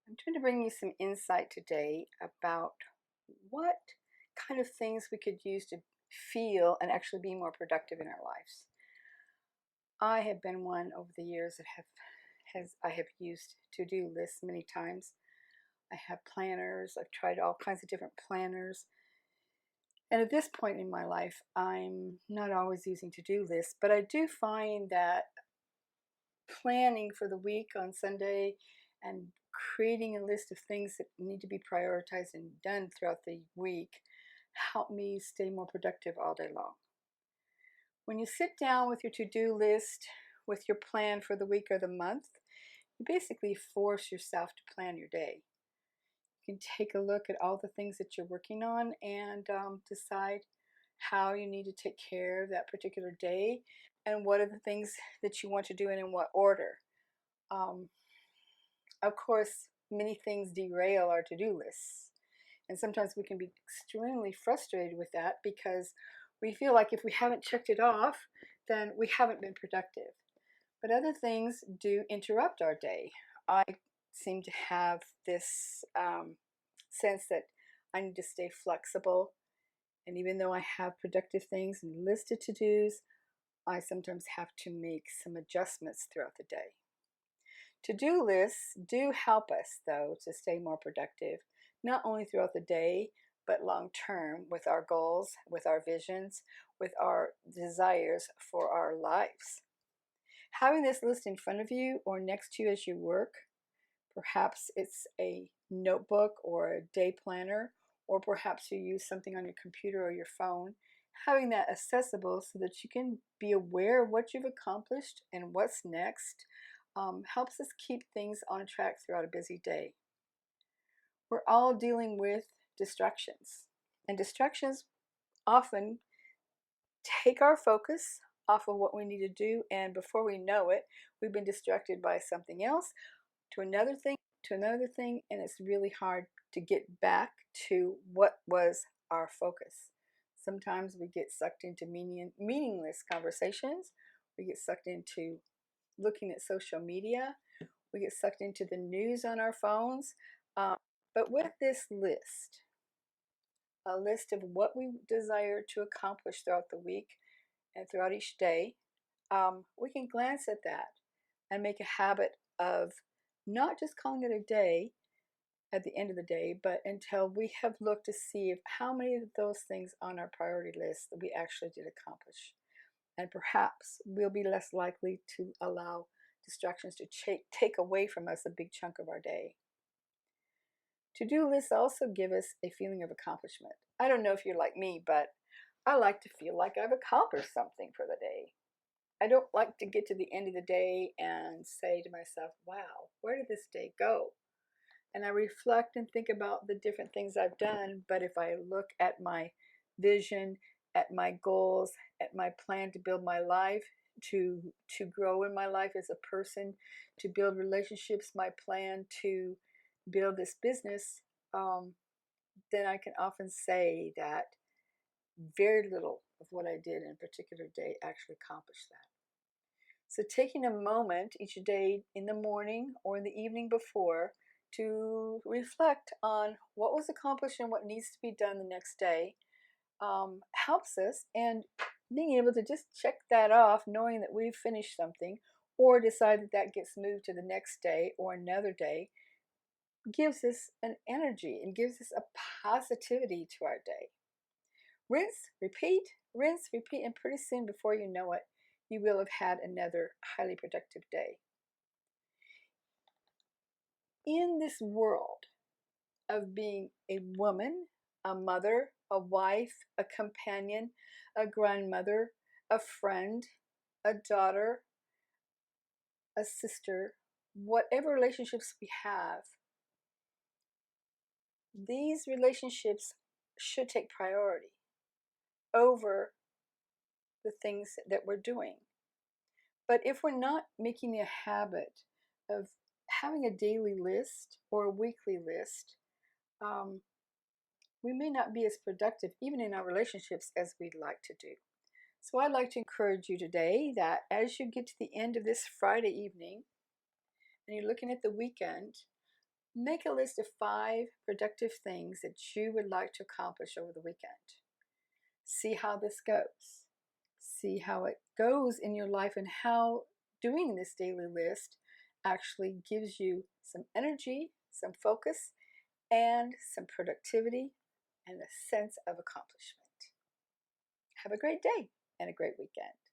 I'm trying to bring you some insight today about what kind of things we could use to feel and actually be more productive in our lives. I have been one over the years that I have used to-do lists many times. I have planners. I've tried all kinds of different planners. And at this point in my life, I'm not always using to-do lists, but I do find that planning for the week on Sunday and creating a list of things that need to be prioritized and done throughout the week help me stay more productive all day long. When you sit down with your to-do list, with your plan for the week or the month, you basically force yourself to plan your day. You can take a look at all the things that you're working on and decide how you need to take care of that particular day and what are the things that you want to do and in what order. Um, of course, many things derail our to-do lists. And sometimes we can be extremely frustrated with that because we feel like if we haven't checked it off, then we haven't been productive. But other things do interrupt our day. I seem to have this sense that I need to stay flexible. And even though I have productive things and listed to-dos, I sometimes have to make some adjustments throughout the day. To-do lists do help us, though, to stay more productive, not only throughout the day, but long term with our goals, with our visions, with our desires for our lives. Having this list in front of you or next to you as you work, perhaps it's a notebook or a day planner, or perhaps you use something on your computer or your phone, having that accessible so that you can be aware of what you've accomplished and what's next helps us keep things on track throughout a busy day. We're all dealing with distractions, and distractions often take our focus off of what we need to do, and before we know it, we've been distracted by something else, to another thing, to another thing, and it's really hard to get back to what was our focus. Sometimes we get sucked into meaningless conversations. We get sucked into looking at social media. We get sucked into the news on our phones. But with this list, a list of what we desire to accomplish throughout the week and throughout each day, we can glance at that and make a habit of not just calling it a day at the end of the day, but until we have looked to see if how many of those things on our priority list that we actually did accomplish. And perhaps we'll be less likely to allow distractions to take away from us a big chunk of our day. To-do lists also give us a feeling of accomplishment. I don't know if you're like me, but I like to feel like I've accomplished something for the day. I don't like to get to the end of the day and say to myself, wow, where did this day go? And I reflect and think about the different things I've done, but if I look at my vision, at my goals, at my plan to build my life, to grow in my life as a person, to build relationships, my plan to build this business, then I can often say that very little of what I did in a particular day actually accomplished that. So taking a moment each day in the morning or in the evening before to reflect on what was accomplished and what needs to be done the next day helps us, and being able to just check that off, knowing that we've finished something, or decide that that gets moved to the next day or another day, gives us an energy and gives us a positivity to our day. Rinse, repeat, and pretty soon, before you know it, you will have had another highly productive day. In this world of being a woman, a mother, a wife, a companion, a grandmother, a friend, a daughter, a sister, whatever relationships we have, these relationships should take priority over the things that we're doing. But if we're not making a habit of having a daily list or a weekly list, we may not be as productive even in our relationships as we'd like to do. So I'd like to encourage you today that as you get to the end of this Friday evening and you're looking at the weekend, Make a list of 5 productive things that you would like to accomplish over the weekend. See how this goes. See how it goes in your life and how doing this daily list actually gives you some energy, some focus, and some productivity and a sense of accomplishment. Have a great day and a great weekend.